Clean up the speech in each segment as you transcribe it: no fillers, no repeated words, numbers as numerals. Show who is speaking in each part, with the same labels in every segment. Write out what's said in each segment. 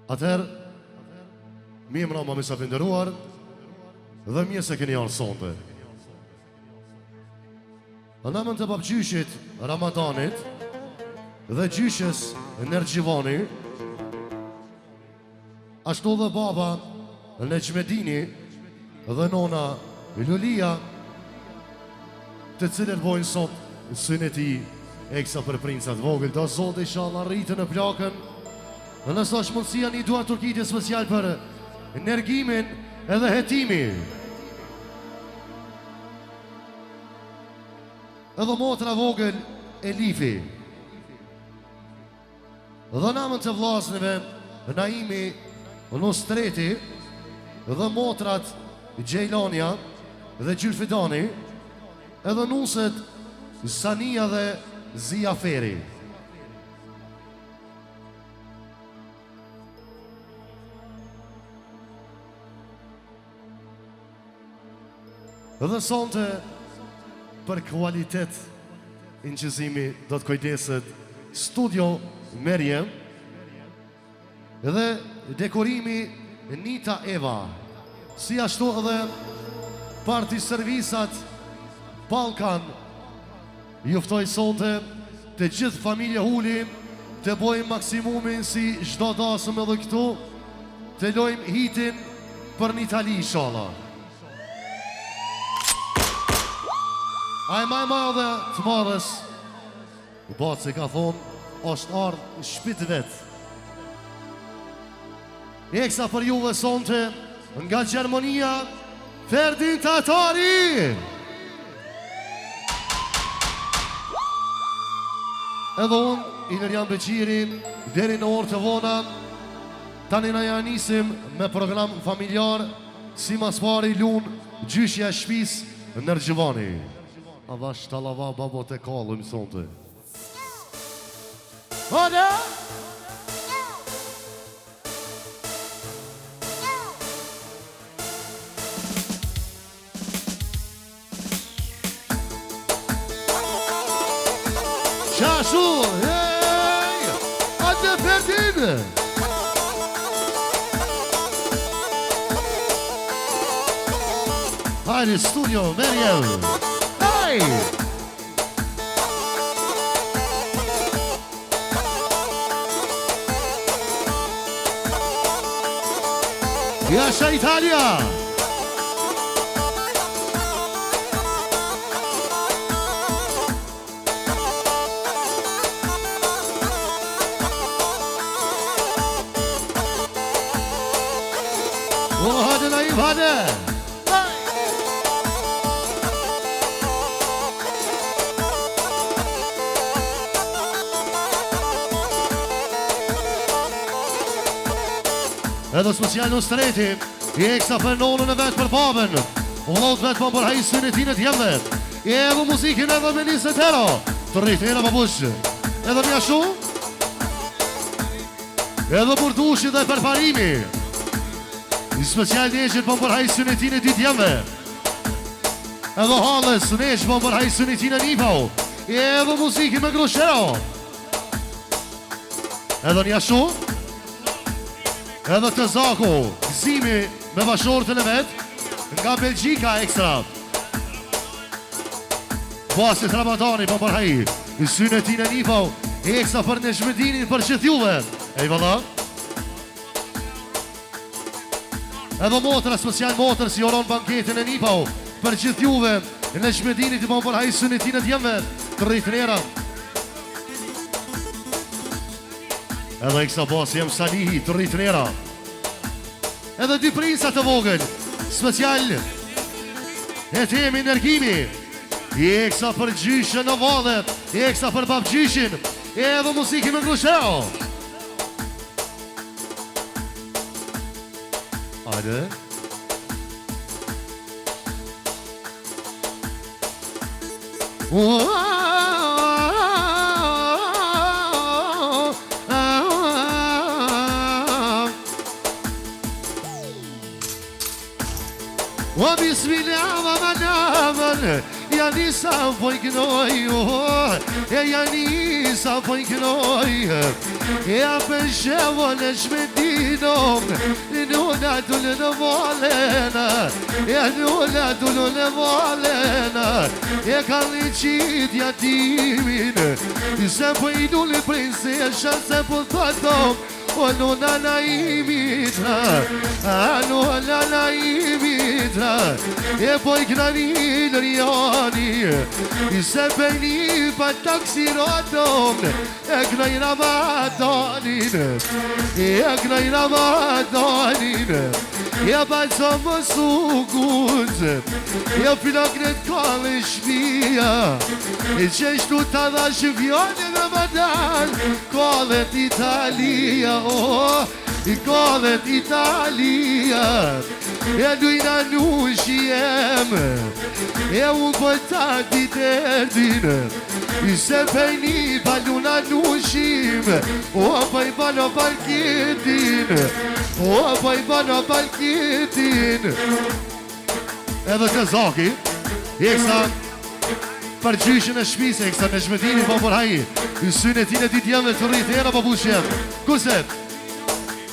Speaker 1: Atëherë, mi më rama misa pënderuar dhe mje se keni arë sonte. Në namën të papgjyshit Ramadanit dhe gjyshes Nergjivani, ashtu dhe baba Necmedini dhe nona Lulia, të cilët bojnë sot synet i eksa për princat vogël. Do zotë inshallah rritë në plakën. Nësë është mundësia një duar turkitje special për energimin edhe hetimi. Edhe motra vogël Elifi. Dhe namën të vllaznive Naimi Nustreti dhe motrat Gjejlania dhe Gjylfidani, edhe nuset Sania dhe Ziaferi. Dhe sonte për kualitet inqëzimi do të kujdeset Studio Merjem dhe dekorimi Nita Eva, si ashtu edhe parti servisat Balkan. Juftoj sonte të gjithë familje Huli të bojmë maksimumin si çdo dasëm edhe këtu, të lojmë hitin për në Itali inshallah. Ai më madhe të marrës, batë se ka thonë, është ardhë shpit vetë. Eksa për juve sonte, nga Gjermania, Ferdin Tatari. Edhe unë, Ilerian Beqiri, deri në orë të vona, tani na ja nisim me program familjar, si mas pari lunë gjyshja shpis Nergjivani. Ava shtalava babo të kallë më sonte. Hada! Qashu! Hej! Ate Ferdin! Hajde Studio Merjem! Jasha Italia! Hadi Naim, hadi! Edhe special në streti, i eksa për nonën e vetë për babën, vllot vetë për hajsën e tinet jemët, i edhe muzikin edhe me një setero, të rritë e në babush, edhe një ashu, edhe burdushi dhe përparimi, i special njëshën për hajsën e tinet dit jemët, edhe halës njëshën për hajsën e tinet njipau, i edhe muzikin me grushero, edhe një ashu, edhe të Zaku, gëzimi me bashortën e vetë, nga Belgjika ekstra. Basit Ramadani për përhaj, i syne tine Nipau, ekstra për Necmedinin për qëth juve. Ej valla. Edhe motra, special motrë si oron banketin e Nipau, për qëth juve, Necmedinit i për përhaj syne tine t'jemve, të rritnera. Edhe ekstra bas jem Salihi, të rritnera. Edhe dy prinsat të vogël, special e temi energimi. I eksa për gjyshën në vadhe, i eksa për babgjyshin, edhe muzikin në grushero. Hajde. وبسم الله ومن آمن Janisa po i kënoj, e Janisa po i kënoj, e apë shevo në shmetinom, nuna tullë në valena, e nuna tullë në valena, e kalli qitja timin, se po i dulli prinsesha, se po thëtom, o nuna na imitra, a nuna na imitra, e po i knani në rjani, se pejni pa taksirotom, e knaj Ramadanin, e knaj Ramadanin, e pa që më sukuz, e filaknet kallë shpia, e qeshtu të dha shvjone në Ramadan, kallet Italia, i kallet Italia, e dujna nushjem, e unë pëltat i tërdin, se pejni paluna nushim, pa i bano parketin, pa i bano parketin. Edhe Kazaki, eksa për gjyshin e shpise, eksa në shmetini po përhaji, i syne tine dit jeme të rritë era po bushem. Kurse,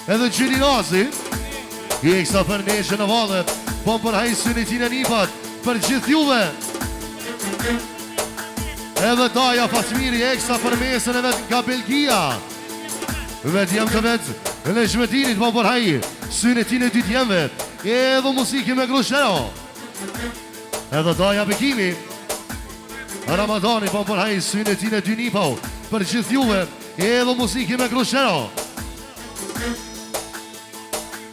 Speaker 1: edhe gjyri nazi, i eksa për neshën e valet, po përhaji syne tine nipat, për gjithë juve. Edhe Daja Fatmiri, eksa për mesën e vetë nga Belgia. Vetë jem të vetë, në shmetinit po përhaji, syne tine dit jeme, edhe musiki me grushero. Edhe Daja Bekimi, Ramadani po përhaj syne tine dy nipau, për gjithë juve, edhe musiki me grushero.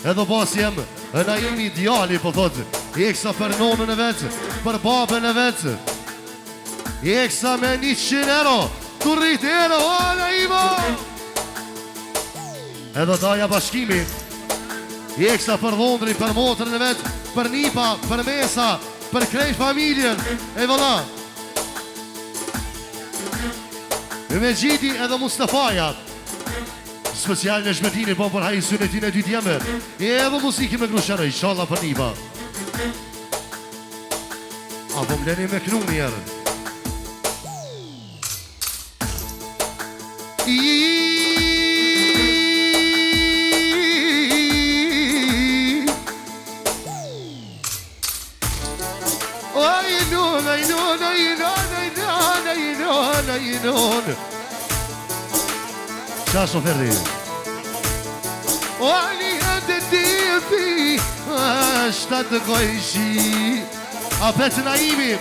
Speaker 1: Edhe pas jem, na jemi ideali, po thotë, eksa për nonën e vetë, për babën e vetë, eksa me 100 euro, të rritë euro, na ima! Edhe Daja Bashkimi, eksa për dhondri, për motrën e vetë, për nipa, për mesa, për krejt familjen, e vëlla. Me Gjiti edhe Mustafaja, special në shmetini, po për hajë synetin e dy djeme, edhe musiki me grusherë, inshallah për nipa. Apo mleni me knu njerë. Qasho Ferdi Oni e të tipi Ashtat të gojshi A petë Naimi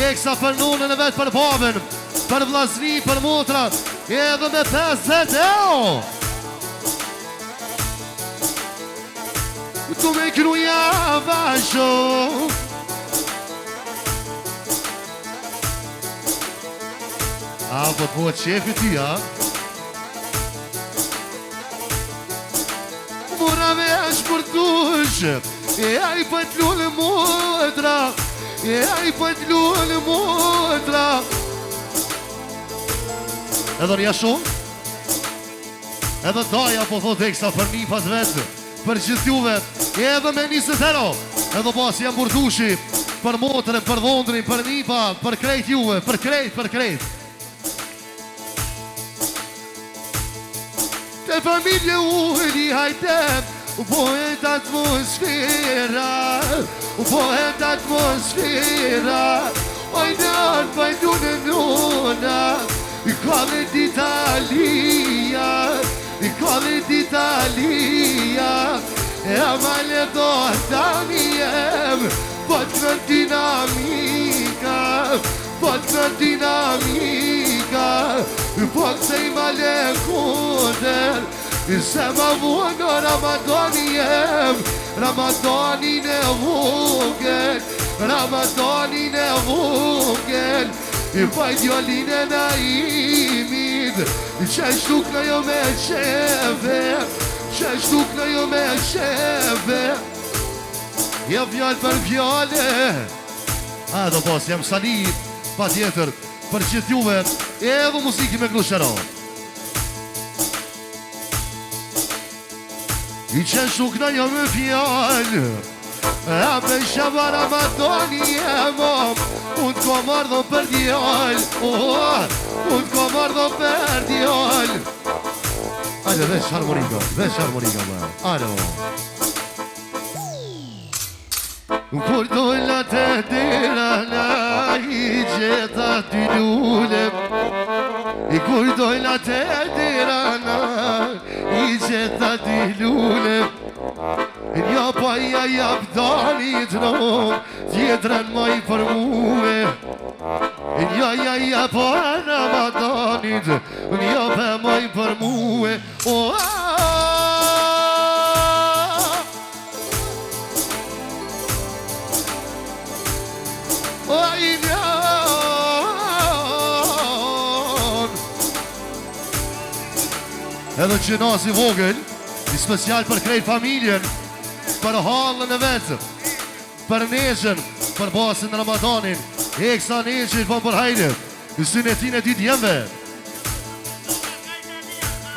Speaker 1: Eksa për nonën e vetë për babën Për vlazni, për motra Edhe me 50 euro Tu me kruja vasho A po të bëhet qefi ty, a? Mura me është për dush E aj për të lullë motra E aj për të lullë motra Edhe nja shumë Edhe Daja po thot eksa për nipat vetë Për gjithë juve Edhe me 20 euro Edhe pas jam burdushi Për motrën, për dhondrin, për nipa Për krejt juve, për krejt Te familje ujni hajtem Pohet atmosfera Pohet atmosfera Oj nën pajdu në nona I kallet Italia I kallet Italia E amale do tani jem Pot në dinamika Pot në dinamika Pot se I male kunder Se ma vuono Ramadani jem Ramadani ne vogel Ramadani ne vogel I pajtjolin e Naimit Qeshtuk në jo me qeve Qeshtuk në jo me qeve Ja vjallë për vjallë A do pas jam sani Pa tjetër për gjithë juve Edhe musiki me glushero I qeshtuk në jo me fjallë A me shabara ma doni e mom Unë t'ko mardho për djall Unë t'ko mardho për djall Ajde, vesh harmonika me Ajde, Kur dojla të dira na I gjeta ty lulem I kur dojla të dira na I gjeta ty lulem Nja pa ja jap danit no Tjetërën ma I për muë Nja ja jap ana ma danit Nja pa ma I për muë Edhe që nasi vogël I special për krejt familjen Për halën e vetëm Për neshën Për basën në Ramadanin Eksa neshën për për hajde I synetin e dit jemve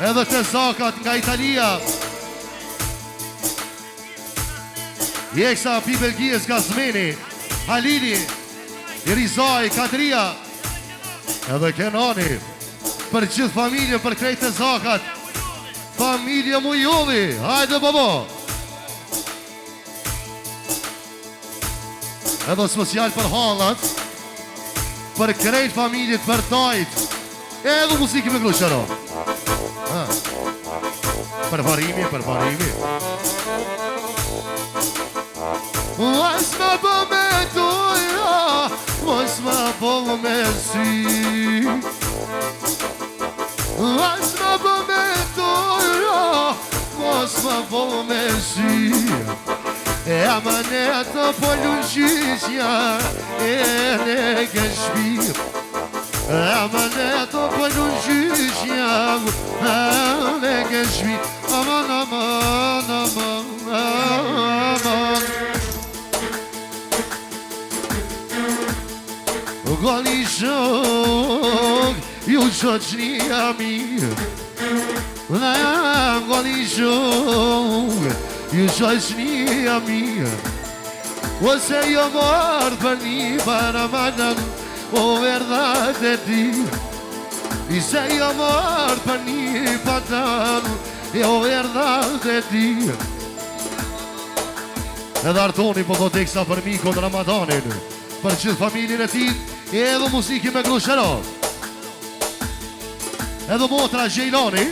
Speaker 1: Edhe të zakat nga Italia Eksa pi Belgijës Gazmeni Halili I Rizaj Katria Edhe Kenani Për gjithë familje për krejt e zakat Familje Mujulli, hajde babo Edhe special për hallat Për krejt familjet për tajt Edhe muziki me glushero Për varimi Mos më bë me tuja Mos më bë me sy Mos më bë me tuja Mos më bë me sy E amanetë po lungjisja E në gëshbir E amanetë po lungjisja E në gëshbir Aman, aman, aman, aman Goli shok, ju qoqnia mirë Goli shok, ju qoqnia mirë Ose jo mërë për një paramanën O verdhat e ti Ise jo mërë për një patanë O verdhat e ti Edhe Artoni po do teksta për mi kod Ramadanin Për gjithë familjen e ti Edhe muziki me glushero Edhe motra Gjejlani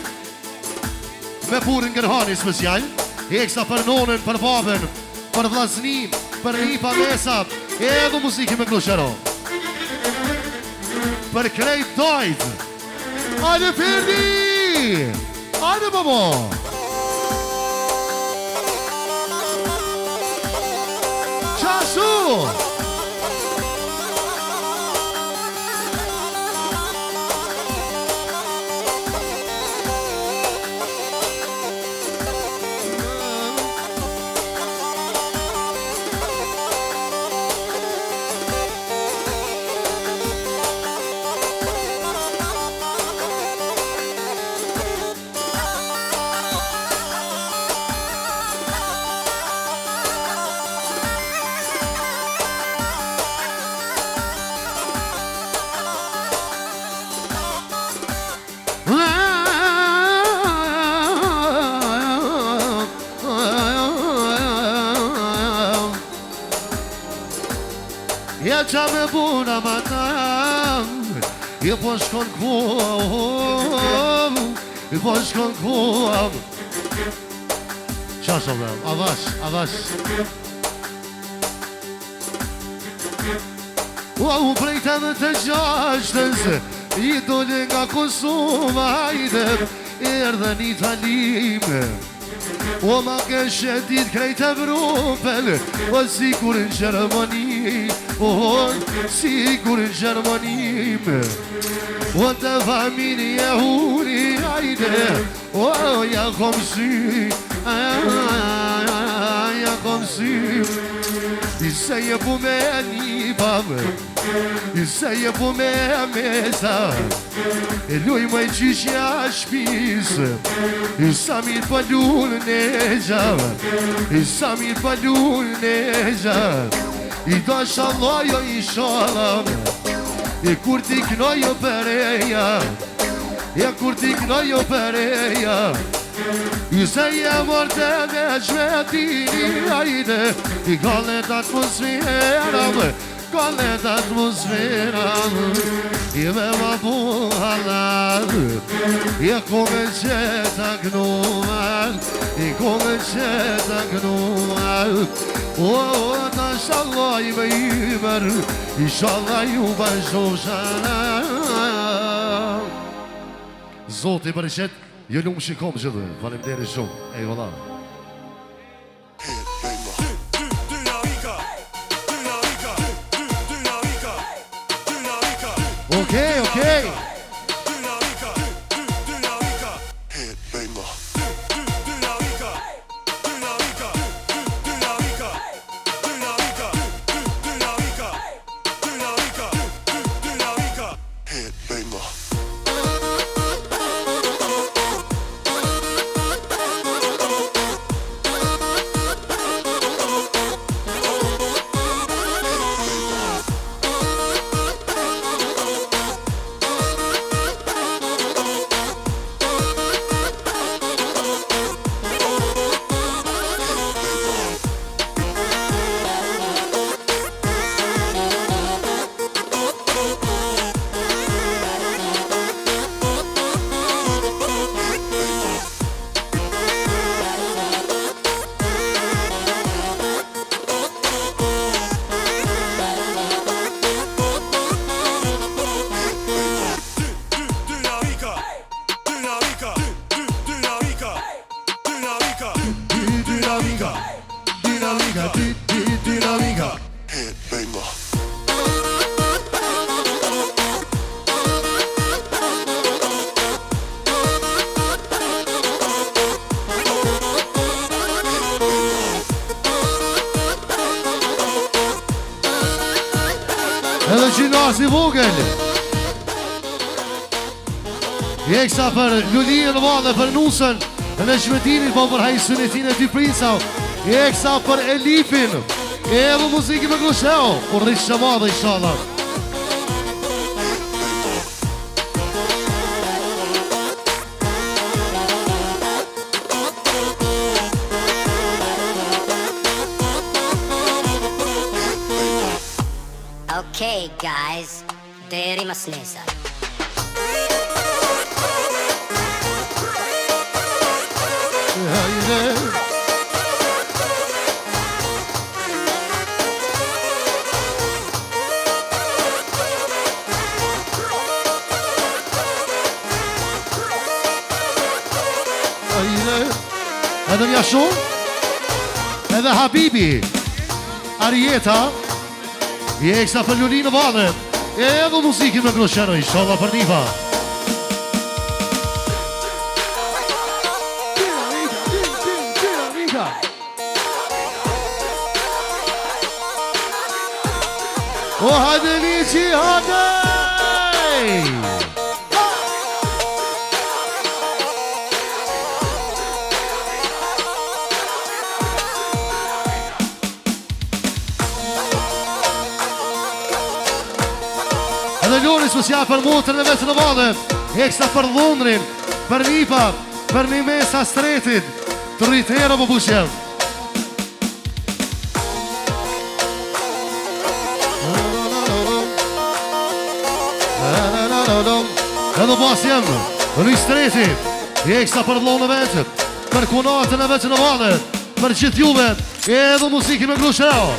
Speaker 1: Me burin Gërhani special Eksa për nonën, për babën Për vllaznin, për lipa mesap Edhe muziki me glushero Për krejt dojt Ajde Ferdi Ajde babo Qashu Ja qa me buna ma tam I po shkon kuam I po shkon kuam Qasho me, avash, avash U prejta dhe të gjashtës I dole nga Kosova Hajde, erdhe një talime O ma kështë dit krejt Evropel O sikur në Gjermani O sikur në Gjermani O të familje huri Hajde, o ja kom sy Ja kom sy se je bu me një bame, se je bu me mesa, e luj më gjyqja shpisë, sa mirë pëllull në gjavë, sa mirë pëllull në gjavë, i do shalojo i shalame, e kur ti knojo përeja, e kur ti knojo përeja, se je morte me shmetini, ajde, i kallet atmosfera, kallet atmosfera, i me ma puhalar, i kome qeta gnuar, i kome qeta gnuar, ta shallah i me imer, i shallah ju bashkë shana. Zoti për qëtë, jo lumë shikom gjithë, falemderi shumë, ej vëlla. Okej, okej. Edhe gjinasi vogël. Jeksa për Lulijën Vale, për Nusën, në Shmetinit, po për hajsunetin e dy princa. Jeksa për Elifin, edhe muziki me Grusheo, por rishë që madhe, inshallah.
Speaker 2: Okay, guys, deri mas nesër.
Speaker 1: Edhe mja shumë, edhe Habibi, Arieta, Jeksa për Lulinë Vale, edhe muzikin me Grusheno, inshallah për Niva. Dinamika. O hajde liqi, hajde! Edhe Lori social për motrën e vetë në vade, Jeksa për Londrin, për Nipa, për një mesa stretit, të rritera për bushem. Edhe bas jemë, një stretit, Jeksa për Londrin e vetët, për kunatën e vetë në vade, për gjithë juve, edhe muziki me Grusheo.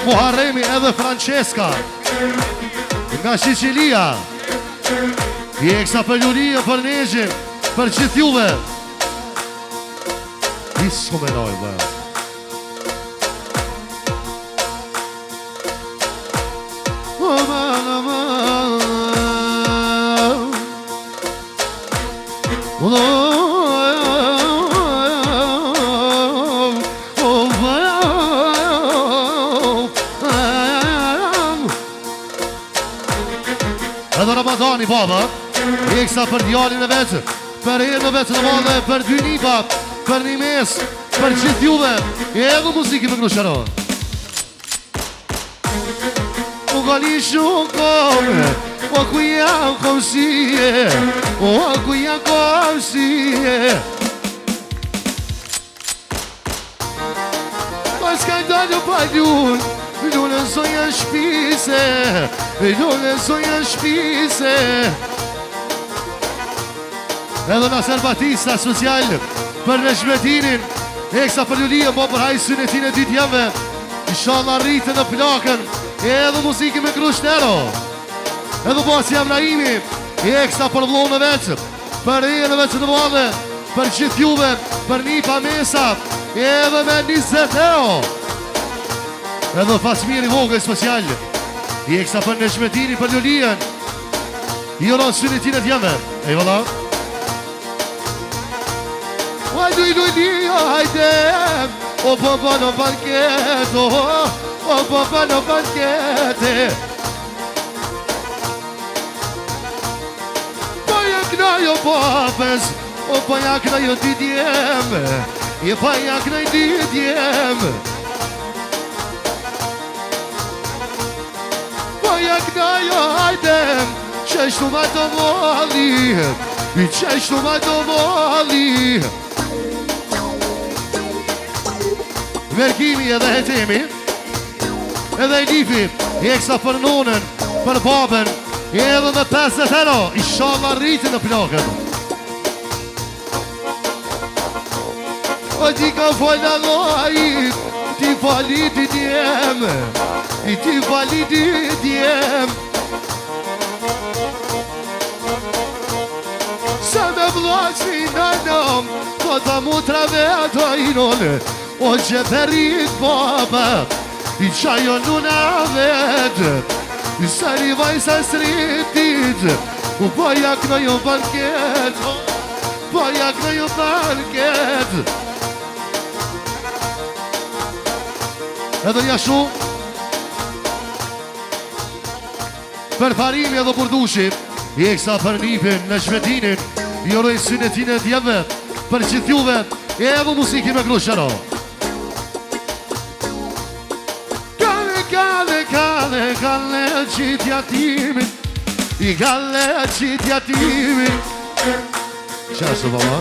Speaker 1: Muharremi edhe Francesca nga Sicilia, Jeksa për Lulijën, për Nezhin, për gjithë juve. Isko me noj, bërë. Ramadani, baba. Eksa për djalin e vetë, për herë në vetë në madhe, për dy nipa, për një mes, për gjithë juve. Edhe muziki me Grusharo. U gali shumë kome, o ku jam komësie, o ku jam komësie. Pas ka dalë pa ljunë, ljunë zonja shpise, ljunë zonja shpise. Edhe në Serbatista social për në shmetinin, eksa për Julia, po për hajë synetin e ditë jeme. Inshallah rritë në plakën, edhe muziki me Krushtero. Edhe basi Amraimi, eksa për vlonë në veçë, për e në veçë në madhe, për gjithë juve, për Nipa Mesa, edhe me 20 euro. Edhe Fasmiri Vogë special, eksa për në shmetinin për Julian, Joron synetin e jeme. E vëlla. Hajdu i Lulia, hajde, o papa në banketo, o papa në bankete. Pa jak na jo papes, o pa jak na jo didjem, i pa jak na didjem. Pa jak na jo hajde, qeshtu ma të mali, i qeshtu ma të mali. Merkimi edhe hetemi, edhe i lifi, eksa për nonën, për babën, edhe me 50 euro, inshallah rritin në plakën. O ti ka falë Allahit, ti fali ti djem, ti fali ti djem. Se me vlasi në nëm, po ta mu traveto i nonë, o që perit baba, i qajo nuna vetë, i sari vajsa sritit, u po jak në jo banket, po jak në jo banket. Edhe jashu, për parimi edhe burdushi, i eksa për nipin në shmetinin, i oroj synetin e djeve, për gjithë juve, edhe muziki me Grusharo. Kalle qitja timin, i kalle qitja timin. Qashtu baba?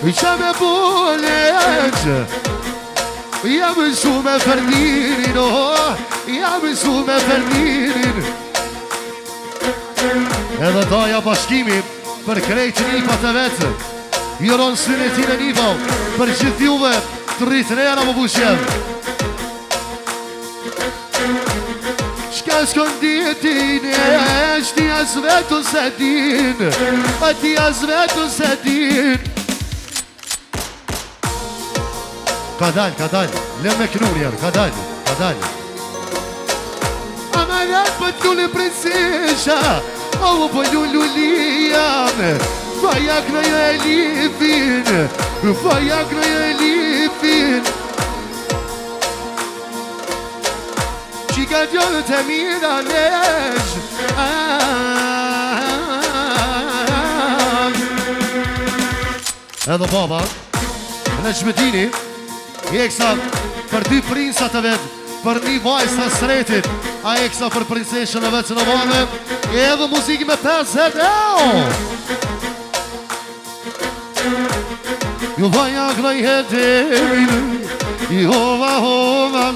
Speaker 1: I qa me bullet, jam su me Ferdinin, jam su me Ferdinin. Edhe daja bashkimi për krejtë nipat e vetë, Joron synetin e nipa, për gjithë juve, të rritë reja më bushem. Shka s'kon ditin e shti as vetu se din, a ti as vetu se din. Ka dal, le me knurjer, ka dal. Amarat për t'lulli prinsesha, o për lulluliam, fa jak në jo e lipin, fa jak në jo e lipin. Qika t'jonë të mira lesh, edhe baba, në shmetini, i eksa për dy prinsat e vetë, për një vajzë të sretit, a eksa për prinseshën e vetë në vane, edhe muziki me 50 euro. Ju vaja kraj hetemin, i hova, hova,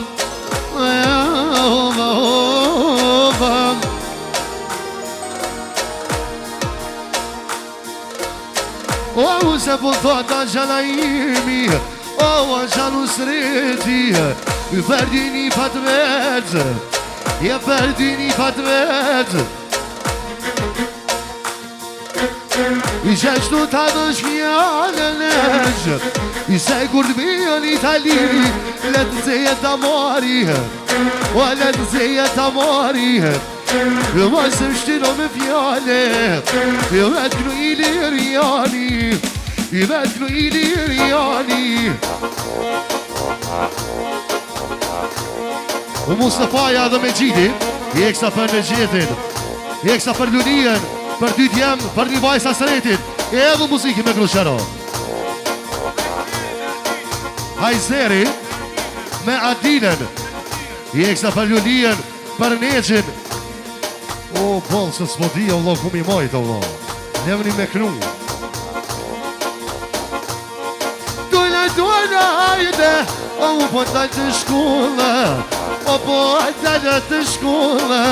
Speaker 1: o se po thota gjana imi, o gjanu sreti, i perdi një pat vetë, i perdi një pat vetë. I qeshtu ta dësh fjallën eqë, i se kur t'bija një tali, letë zeje ta mari, o letë zeje ta mari. Jo ma se mshtino me fjale, i vetë kru i lirjani, i vetë kru i lirjani. U Mustafaja dhe me gjiti, i eksa për me gjetin, i eksa për Lulien, për dy djem, për një vajsa sretit, e edhe muziki me Krushero. Hajzeri me Adinen, i eksa për Lulien, për Neqin. O, bolë, se s'po di, Allah, ku mi majtë, Allah. Nevni me knu. Dojna, hajde, o, po taj të shkullë, o, po taj të shkullë.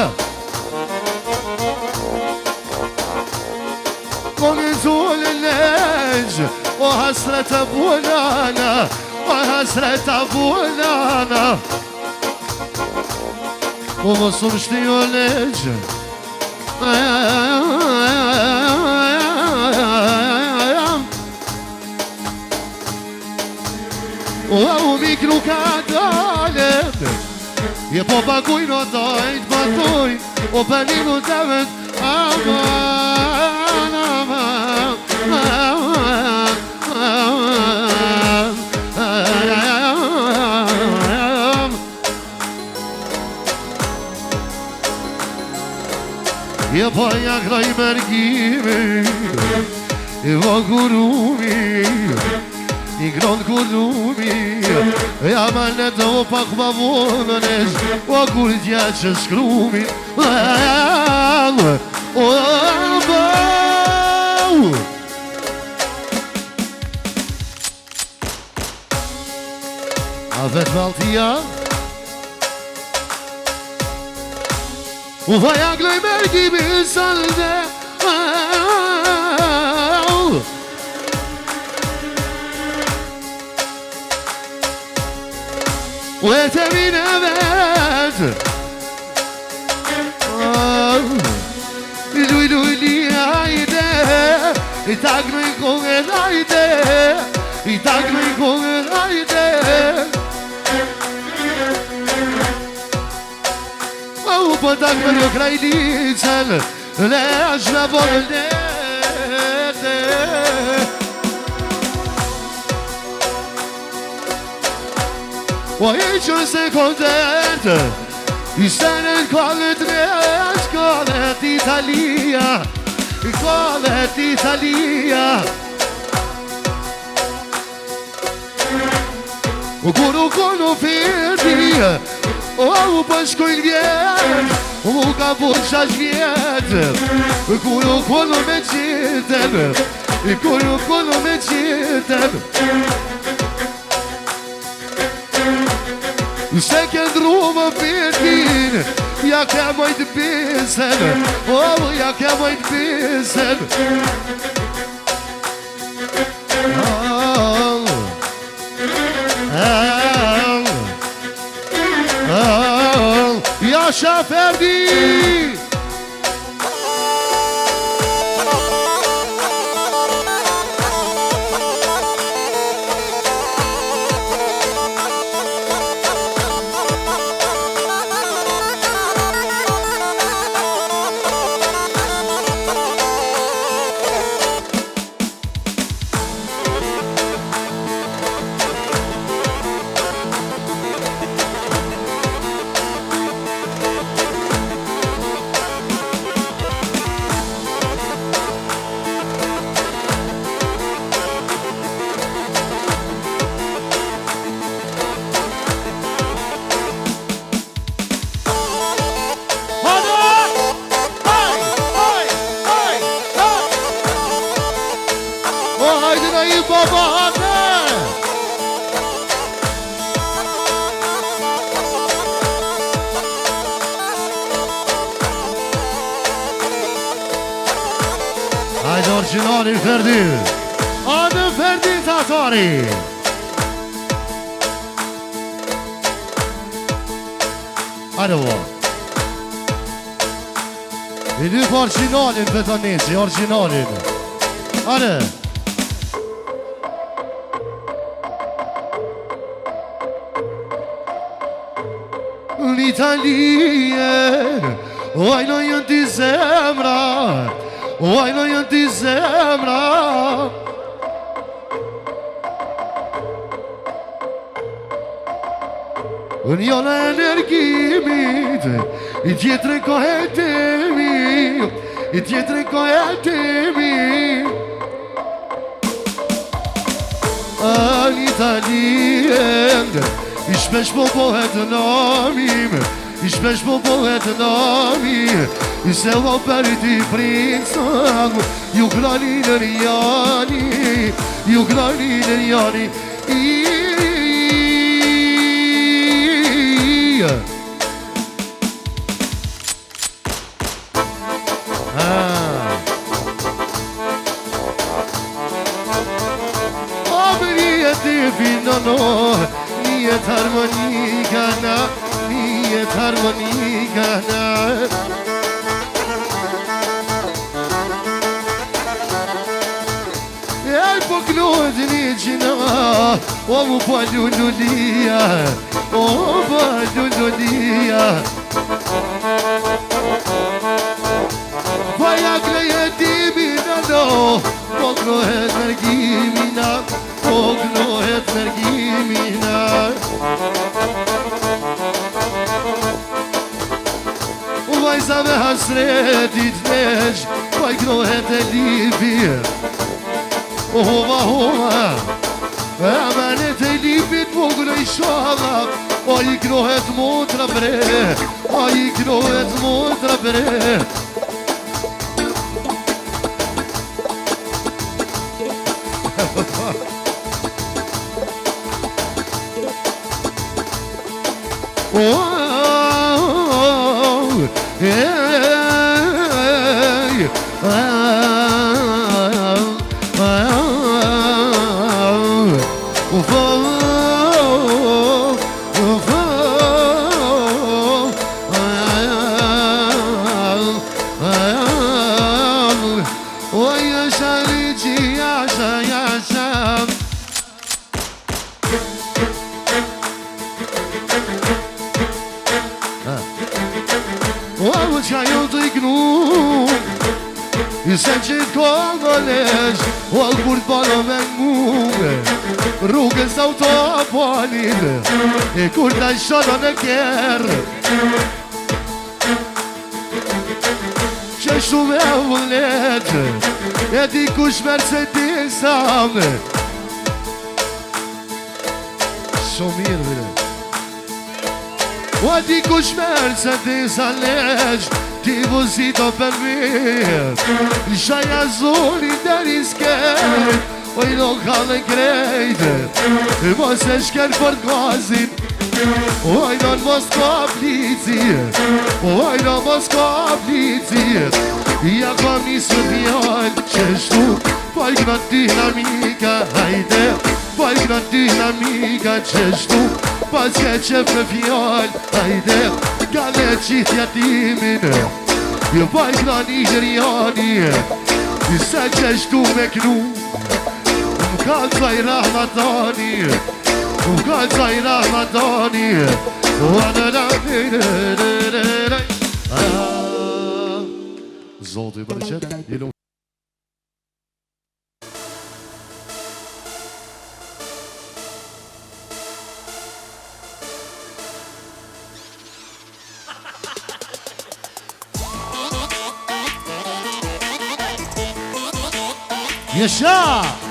Speaker 1: Kongin zullë legjë, o, hasreta bunana, o, hasreta bunana. O, mos më shtijo legjë, o mikru ka dalet, je po pakuj në dojt batuj, o peninu të vend, aman, aman, aman, aman. Je po ja kraj mergimi, i vogurumi, i gron kurumi, ja ma në të opak ma vonënesh, o kur gja që shkrumi, o bau. A vetë valtia, u vaja gloj mergimi sëllë, u e të mine vetë, luj li hajde, i taknu i kongën hajde, i taknu i kongën hajde. U po taknu një krajlicën, le është në bolete. O e që se kontent, i senet kallet me shkallet Italia, kallet Italia. O kur u kono ferdi, o u përshkojnë vjetë, u ka po qash vjetë. Kur u kono me qitën, kur u kono me qitën. Se këndru më përtin, ja ke mojtë pisen, o, ja ke mojtë pisen. Yaşa Ferdi! Hajde originalin Ferdi, anë Ferdi Tatari. Hajde vo. I dy për originalin Betonesi, originalin. Hajde. L'Italia, ojno jën t'i zemra, ojno jën t'i zemra. Unë jo në energjimit I tjetëre kohetemi I tjetëre kohetemi An Italien I shpesh po pohet namim I shpesh po pohet namim I se vo për ti princëm Ju krani në rjani Ju krani në rjani Niyet harmonikana Niyet harmonikana Ej po knohet një qina O mu pa lullulia O pa lullulia Pa jak lejetimina no Po knohet nërgimina Po knohet nërgimina Vajzave hasretit nesh Pa i knohet e lipi Hova, hova Amanet e lipit vogre i shala O i knohet motra bre O i knohet motra bre I se qëtë kongolesh O alë kur t'pano me n'mume Rrugës autopanit E kur t'a shono në kjerë Që shumë e vullet E di kush Mercedesam Shumë mirë vire O di kush Mercedesam lesh Ti vozito per me Shaj azuri deri s'ket Oj nuk kanë krejt Mos e shker për gazin Oj non mos ka plici Oj non mos ka plici Ja kam nisë fjall Qeshtu Pa i këna dinamika Hajde Pa i këna dinamika Qeshtu Pa s'ke qef me fjall Hajde Kale qitja timin Jo pa i këna nigeriani I se qeshtu me knu Më kalcaj Rahmatani Më kalcaj Rahmatani Zotë i bërqet Yesha!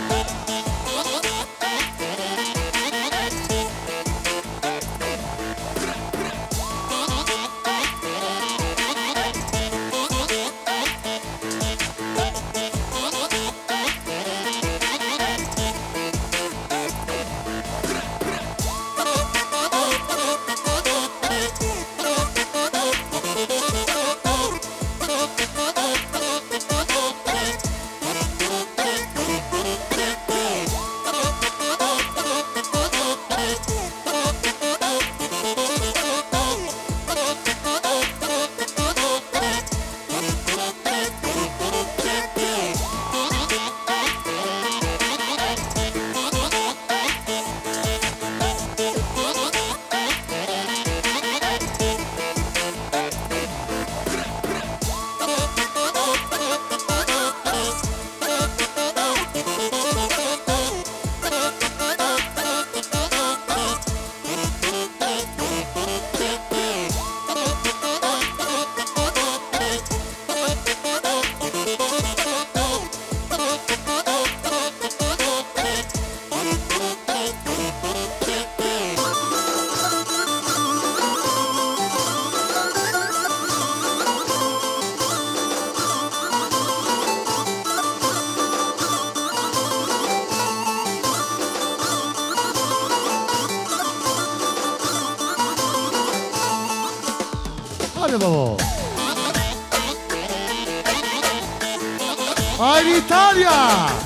Speaker 1: Hajde babo. Hajde Italia.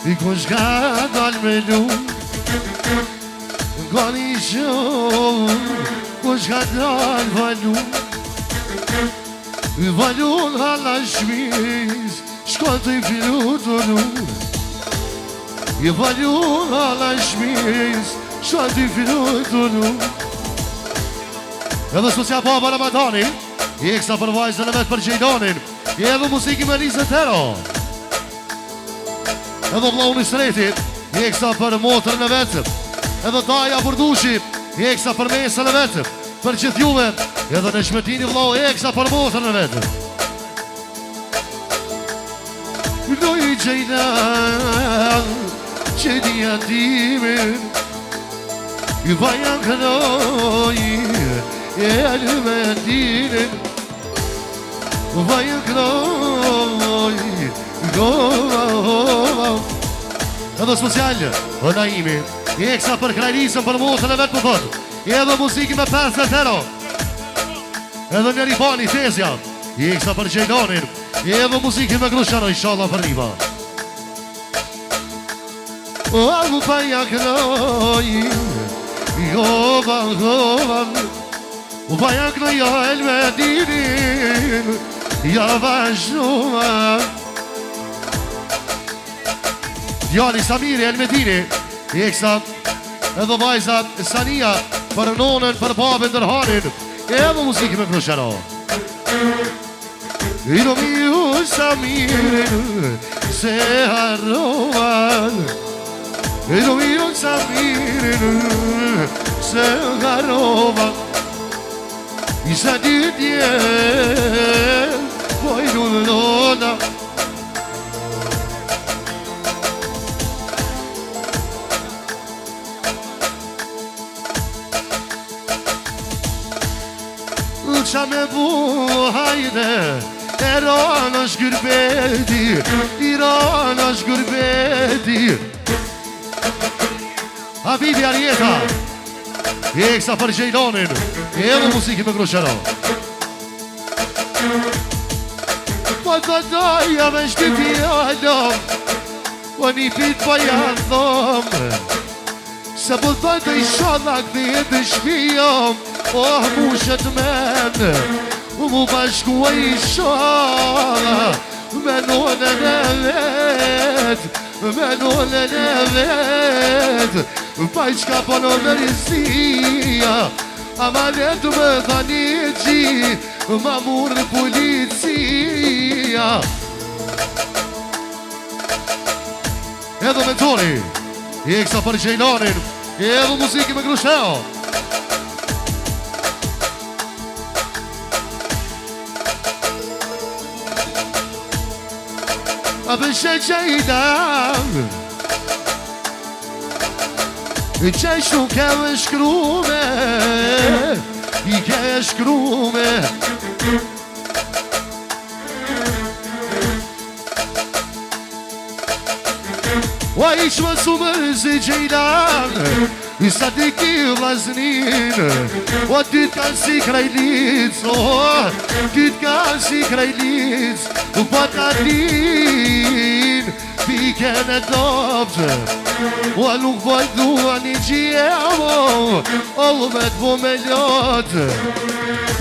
Speaker 1: I kush ka dal me lu Gani shumë Kush ka dal valu Valu hala shmiz Shko të i filu të lu I valu hala shmiz Shko të i filu të lu Edhe socja baba Ramadani I eksa për vajzën e vetë për Gjejdonin I edhe musiki me Lizë Tero Edhe vlau një sretit, i eksa për motrën e vetëm Edhe Daja Burdushi, i eksa për mesën e vetëm Për gjithë juve, edhe në Shmetini vlau i eksa për motrën e vetëm Loj Gjejdan, që dhja timin I vajan kënoj, e alme dinin Vajan kënoj, Edhe specialë, o Naimi I eksa për krajnisën për motën e vetë më thotë I edhe muziki me 50 euro Edhe një ribani tezja I eksa për Gjejdonin I edhe muziki me Grushano inshallah për riba O almu pa jaknoj Jovan O pa jaknoj ja elme dinin Ja vazhduman Djali Samiri Elmedini I eksa edhe vajzat Sania Për nonën, për babën Dërhanin E edhe muziki me Grushano I do mi u Samirin Se harrovan I do mi u Samirin Se harrovan I sa ditje Pojdu dhona Qa me bu hajde Iran është gürbeti Iran është gürbeti Habibi Arjeta I eksa për Gjejdonin I edhe muziki me Grushano Po të doja me shti fjallom Po një pit po janë thom Se po të të i shodha këthi të shpijom Oh, mu shetë men Mu bashkua i shodha Me nonën e vet Me nonën e vet Pa i qka po në mërësia A ma letë me thani gji Ma murë policia Edhe me Toni I eksa për Gjejdonin I edhe muziki me Grushano A përshë Gjejdan Qaj shumë ke me shkrume I ke shkrume O i që më sumër zi Gjejdan I sa t'i ki vlasnin O ty t'kanë si krajlic Ty t'kanë si krajlic Po t'a din Piken e doptë O nuk vajdu një gjemo O me t'vo me lotë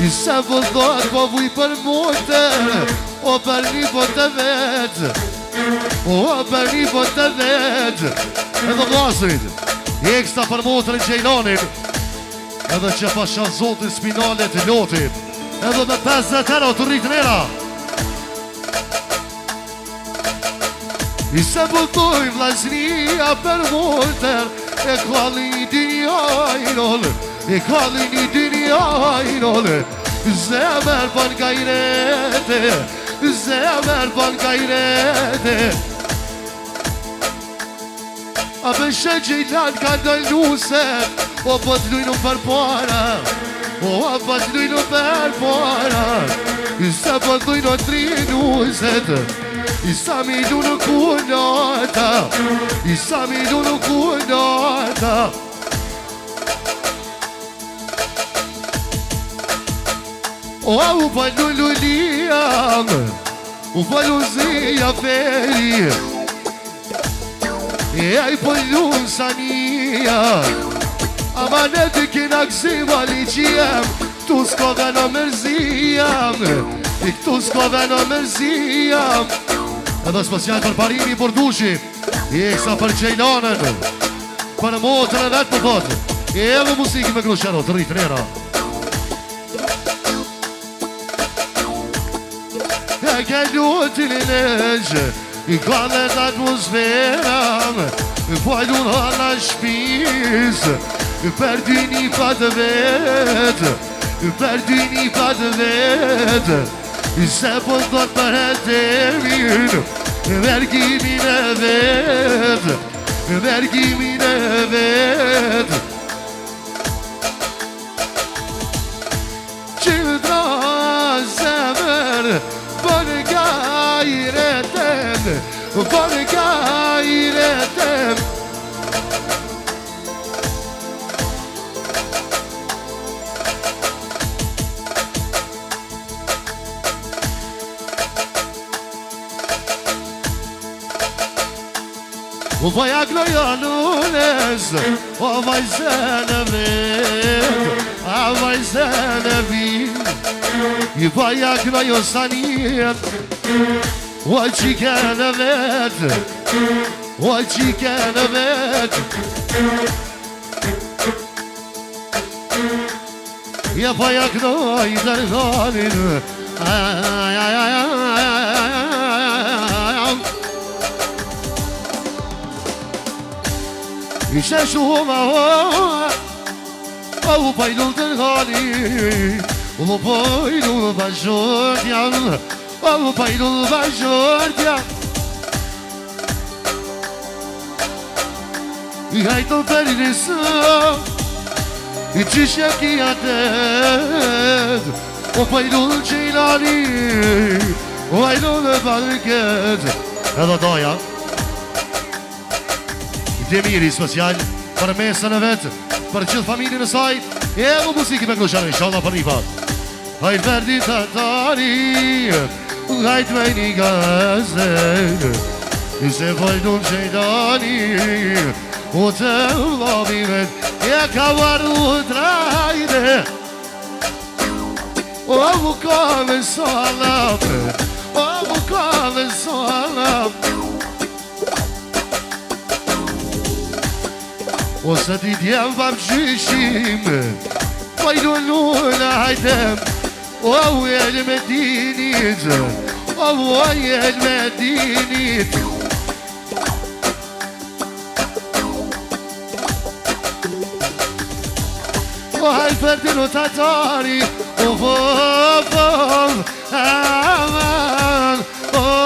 Speaker 1: I se vëllot po vuj për motë O për një po të vetë O për një po të vetë Edhe vlasrit Eksta për motërën Gjejlanin Edhe që pasha zotin spinalet lotin Edhe me 50 euro të rritë nera I se bëtoj vlasnia për motër E kalli një dinjajnol E kalli një dinjajnol Zemër për gajrete Zemër për gajrete A bëshë Gjejlan ka dëlluse O po të lujnu për para O po të lujnu për para I se po të lujnu trinuset I sa mi lujnu kunata I sa mi lujnu kunata O u po lujnu liam U po luzia feri E ai po lujnu sania Ama ne të kina kësiva liqiem Tu s'ko dhe në mërzijam I këtu s'ko dhe në mërzijam Edhe special për parimi për dushi I eksa për Gjejlanën Për motën e vetë për thotë E edhe musiki me Krushero të rritë nera E ke lutin e legjë I ka dhe të atmosferam Po e lunë hala shpisë Per dy një patë vetë Per dy një patë vetë Se po të thot për e temin Vergimin e vetë Vergimin e vetë Qildra zemër Për gajretem Për gajretem O vaja gloja lunes O vajzene vet A vajzene vit I vaja gloja sanijet O qikene vet O qikene vet Ja vaja gloja i dërganin Ishe shumë O pajlu të ngani O pajlu bashortja O pajlu bashortja I hajto për njësë I qishja kia tet O pajlu të Gjejlani O pajlu të banket Edhe doja Demiri special për mesën e vetë Për gjithë familin e saj E më musiki me Krushero Inshallah për një pat Hajt verdi të tari Hajt me një gazel I se vojnun Gjejlani O të vlavimet E ka varu trajde O mu ka me salam O mu ka me salam Ose ti djem vam gjyshim Pajdu luna hajtem O el me dinit O el me dinit O hajfertin o tatari O vov aman O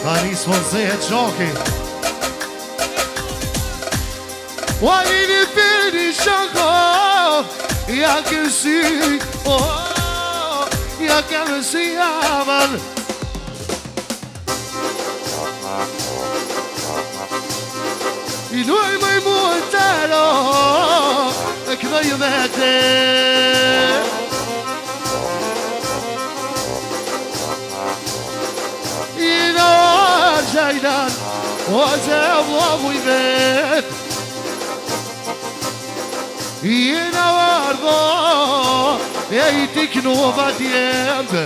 Speaker 1: Tani s'fonzehet gjoki Walini pirni shoko Ja kësi Ja kësi aman I nuaj mëj muë të ro E këdoj me te I në gjajnan O që vlomu i vet I në vardo E i t'i knova t'jend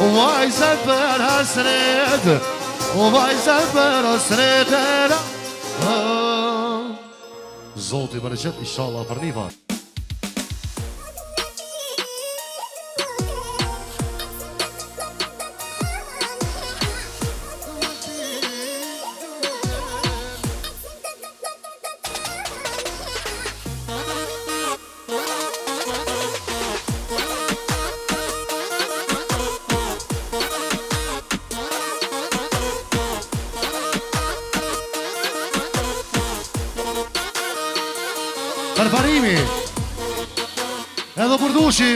Speaker 1: O vajzën për hasret O vajzën për hasret Zoti më në qëtë, inshallah për një fa Përparimi Edhe për dushi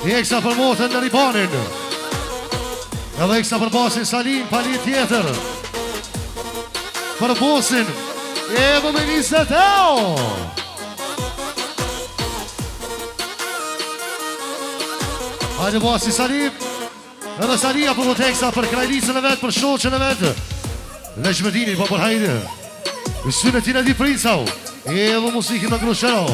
Speaker 1: I eksa për motën në ribanin Edhe eksa për basin Salim Pali tjetër Për bosin Edhe me njësët Hajde basin Salim Edhe Salia për mot eksa për krajlisën e vetë Për shoqën e vetë Leshmedinin për për hajde I synet tina di princau Evo musikin në grushero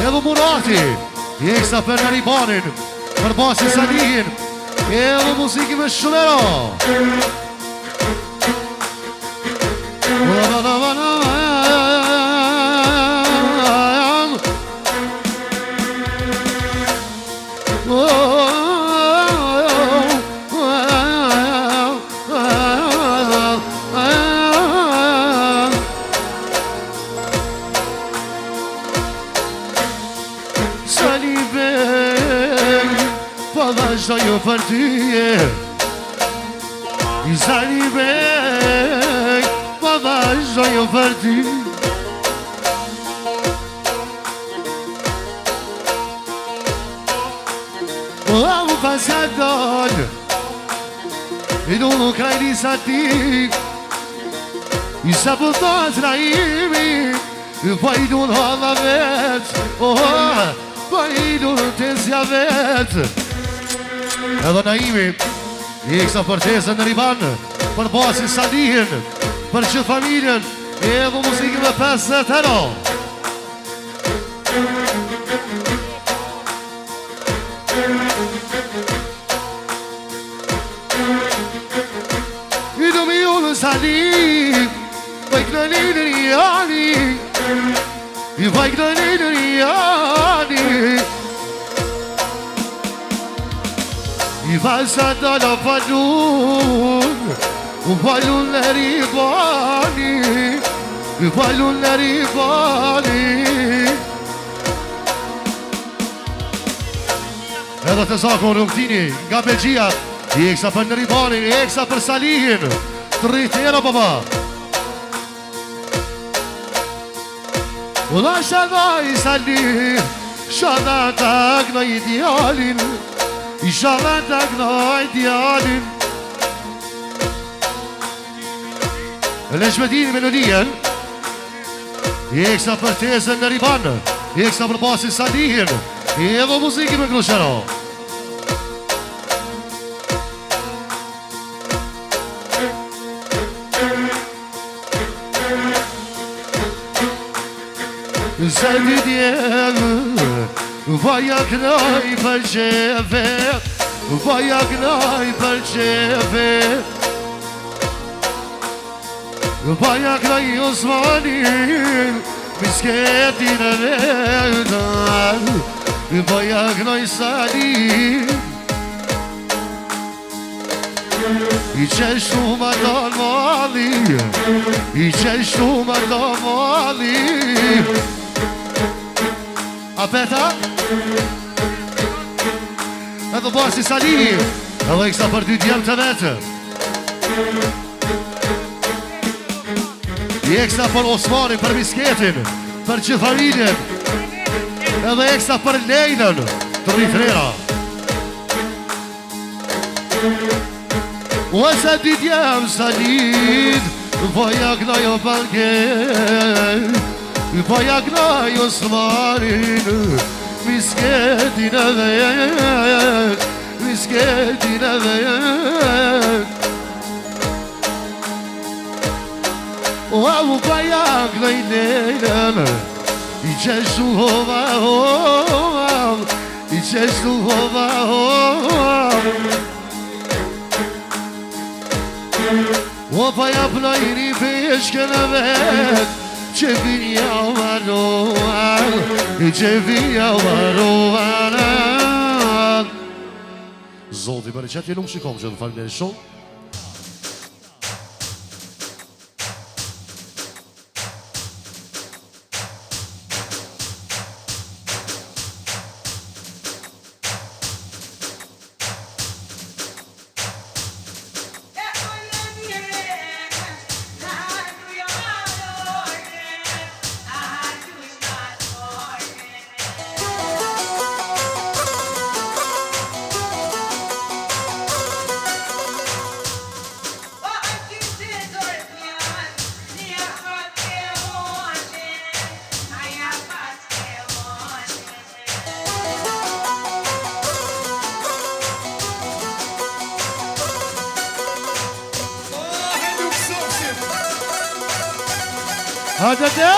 Speaker 1: Edhe Murati Jeksa për në ribanin Për basin Salihin Edhe musiki me shumero Vazhdoju për tyje I Sali Beg Po vazhdoju për ty Po amu pas ka dol I nuk kraj lisa ti I sa po të trajimi Po i du në halla vet Po i du në tensja vet Edhe Naimi I eksa për tezën në riban Për basin Salihin Për që familjen Edhe muzikin dhe 50 euro I do mi unë Salim Vajknani I valsa dalla falun falun ribani falun ribani Edhe të zakon rëmtini nga Belgjia I eksa për në ribanin, I eksa për Salihin Të rritera baba Ula shadaj Salih Shadatak në idealin Shadatak në idealin Leshmedini melodien I eksa për tezën në riban I eksa për pasin Salihin I edhe muziki me Krushero Zedi djevë Vaja knaj për qeve Vaja knaj për qeve Vaja knaj Osmanin Misketin e vedan Vaja knaj Salim I qeshtu ma të mali I qeshtu ma të mali Apeta Edhe basi Salim Edhe i kësa për dy djemë të vetë I eksa për Osmanin, për Misketin Për që familjen Edhe eksa për Lejnën Të rrithrera O se dy djemë Salim Vaja knaj o balgen Vaja knaj Osmanin Misketin e vet Misketin e vet O vaja knaj Lejnën I qeshtu hova I qeshtu hova O vaja plajri peshkën e vet Që vinja varovan Që vinja varovan Zoti për e qëtë nuk shikom që të falë në shumë Hadi de.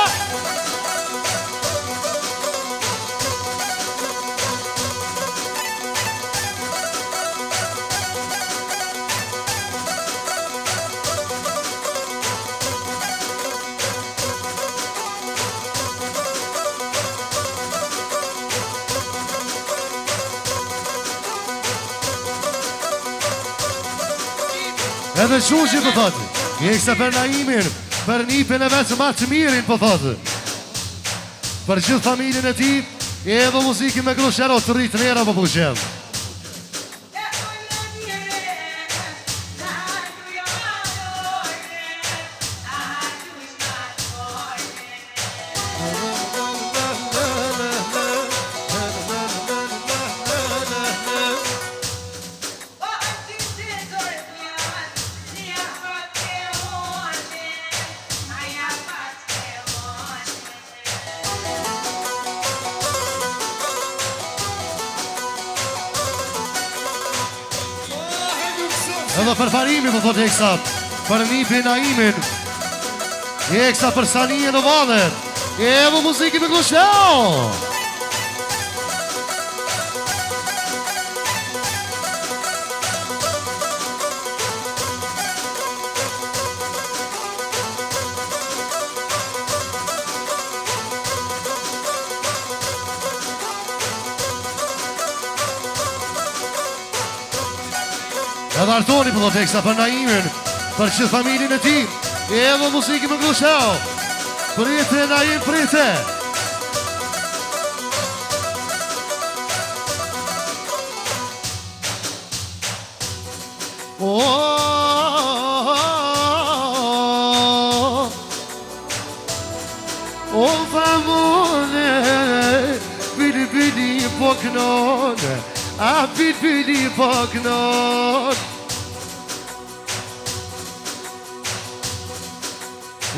Speaker 1: Edhe shushi për thotë, jekse për Naimin, për nipin e vetë ma të mirin për thotë. Për gjithë familjen e ti, edhe muzikin me Krushero të rritë njera për pushem. Edhe për Farimi për thotë eksa, për nipin Naimin, eksa për Sanije në valet, edhe muziki me Krushero. Edhe Artoni për do teksta për Naimin, për që familin e ti. Evo muziki më nglushau. Prite Naim, prite. O famone, bili bili po kënon, a bili po kënon.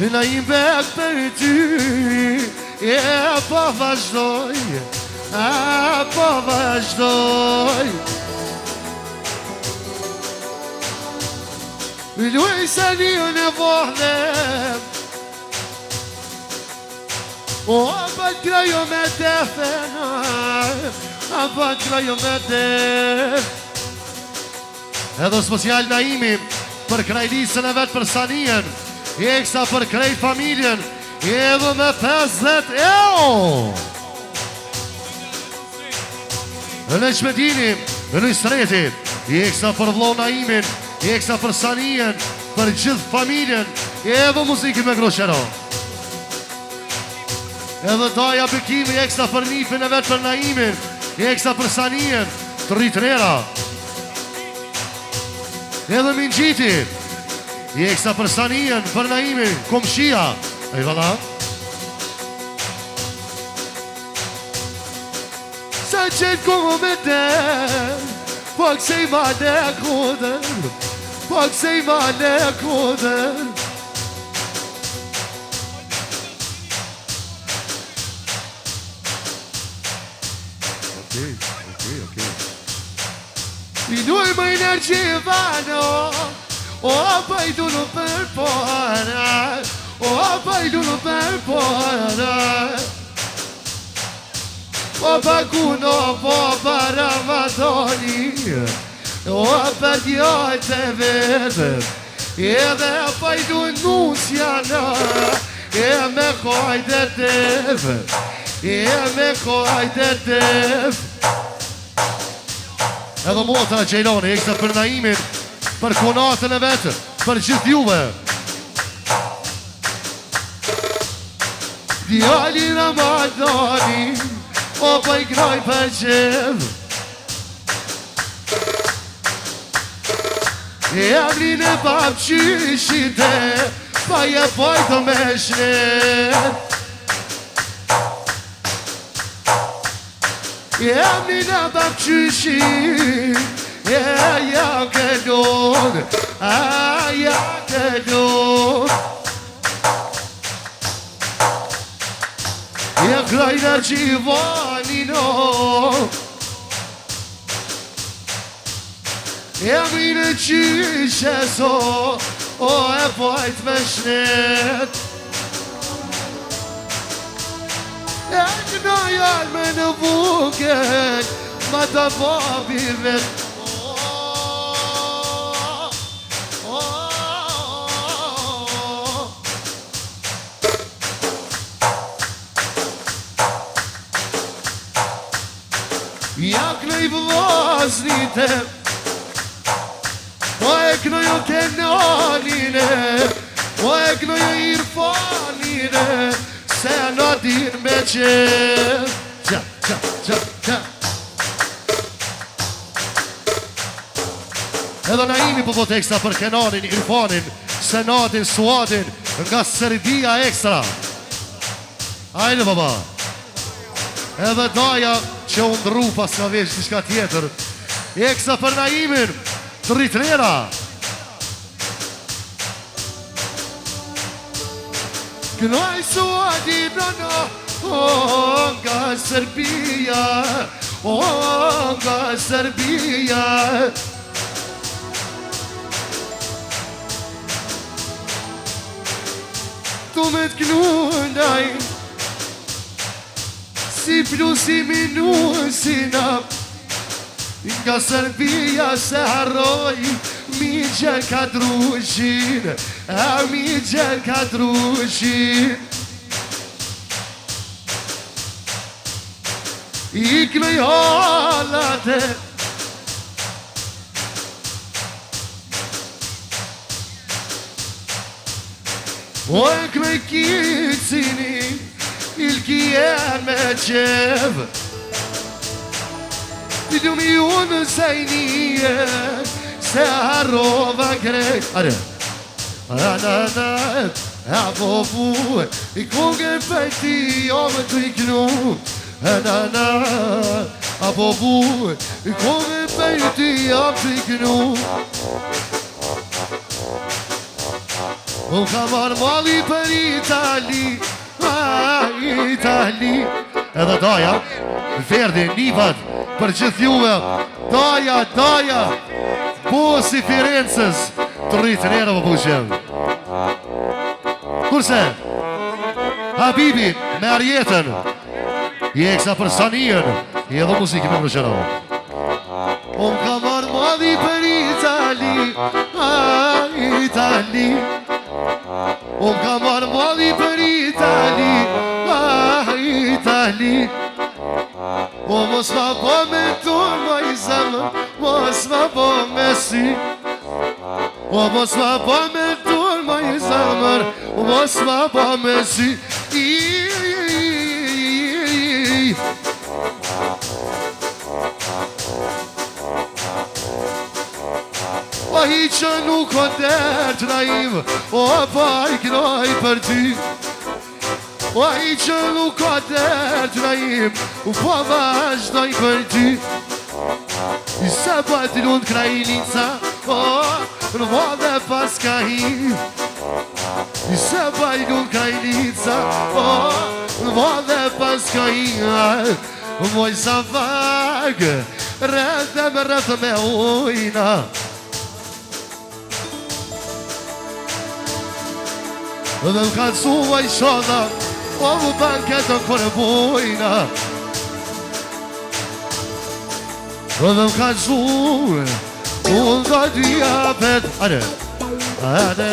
Speaker 1: Në i mbek për ty, po vazhdoj, po vazhdoj. Luaj se një në vohlem, o për krajo me defena, për krajo me def. Edhe special Naimi për krajlisën e vetë për Sanien, eksa për krejt familjen, edhe me 50 euro. Në Qmedini, në Sreti, eksa për vlo Naimin, eksa për Sanien, për gjithë familjen, edhe muziki me groshero. Edhe daja Bekimi, eksa për nifin e vetë për Naimin, eksa për Sanien, të rritrera. Edhe Mingjiti, eksa për Sanien, për Naimin, komshia. E valla. Sa qëtë kohë me dem, po kësej ma në kodër, po kësej ma në kodër. Okay. I duaj më energji vano, o pa i du në për para, o pa i du në për para. O pa kuno, po para Ramadani, o pa djajt e vetëm, edhe pa i du nusjana, e me kojt e tëvë, e me kojt e tëvë. Edhe motra Gjejloni, eksa për Naimin, për konatën e vetë, për gjithë juve. Djali Ramadani, o pa i groj për gjithë. E amrin e pap qyshite, pa je pojtë me shnet. E amrin e pap qyshite, ja këllon, ja këllon. Ja krajna gjivanino, ja mine qyshe so, o e pojt me shnet. E kënoj alme në buket, ma të babi vet. Ja knoj vlasnite, po e knojo Kenanine, po e knojo Irfanine, se në din me qenë. Qa. Edhe Naimi po teksta për Kenanin, Irfanin, Senatin, Suadin, nga Serbia ekstra. Ajde baba. Edhe daja që undru pas ka vesh diçka tjetër. Eksa për Naimin, të rritrera. Knoj Suadi brano, o nga Serbia, o nga Serbia. Tu me t'knundaj, si plusi minusina, nga Serbia se harroj, mi gjel ka drushin, mi gjel ka drushin. I knoj halate, O e këme kicini ilki e me qev Vidu mi unë sajnije Se harrova krejt Are A bobu I kongë pejti jo me të iknu A bobu I kongë pejti jo me të iknu Unë ka marrë mali për Itali Itali Edhe daja Verdi, Nivat Për gjithë juve Daja Po si Firenzës Të rritë njerë më përgjëm Kurse Habibi me Arjetën I eksa për Sanijën I edhe muzikë me përgjëra Unë ka marrë mali për Itali Itali Unë ka marrë mali për Itali Itali O mos ma po me tur ma I zemër Mos ma po me si O mos ma po me tur ma I zemër Mos ma po me si O hi që nuk o der të naim O pa I knoj për ty O hi që nuk o der të naim Po vazhdoj për ty I se bëti lund krajnica O në vode pas ka him I se bëti lund krajnica O në vode pas ka him Moj sa vagë Rëth me ujna Dhe më kanë suva I shona O më banket në kërë bujna Dhe më kanë suva Unë ka dhja pet Are Ade